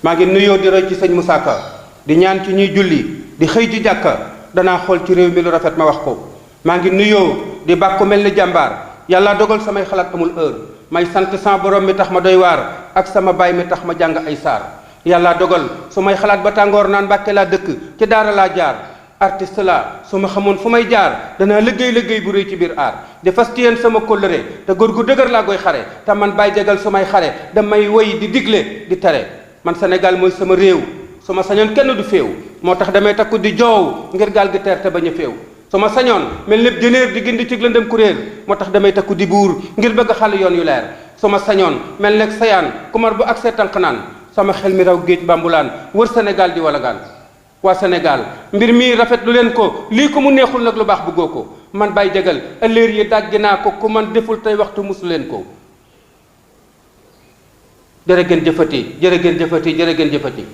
maa ngi nuyoo di roy ci sëñ Moussa Ka di ñaan ci ñuy julli di xëy ci jàkka danaa xool ci réew mi lu rafet ma wax ko. maa ngi nuyoo di bàkku mel ni jàmbaar yàlla dogal samay xalaat amul heure may sant sama borom mi tax ma doy waar ak sama baay mi tax ma jàng ay saar. yàlla dogal su may xalaat ba tàngoor naan Mbàkke laa dëkk ci daara laa jaar artiste la su ma xamoon fu may jaar danaa liggéey bu rëy ci biir aar di fas ci yéen sama kóllëre te góor gu dëgër laa koy xare te man Baye Jagal su may xare damay woy di digle di tere man Sénégal mooy sama réew su ma sañoon kenn du féew moo tax damay takku di joow ngir gaal gi teer te bañ a féew su ma sañoon mel lépp jëneer di gindi ci lëndëm kuréel moo tax damay takku di buur ngir bëgg xàll yoon yu leer su ma sañoon mel nekk sayaan kumar bu accès tànq naan sama xel mi raw géej bambulaan wër Sénégal di walagaan waa Sénégal mbir mii rafet lu leen ko lii ko mu neexul nag lu baax bëggoo ko man Baye Jagal ëllëer yi dajji naa ko ku man deful tey waxtu musu leen ko jërë ngeen jëfati jërë ngeen jëfati jërë ngeen jëfati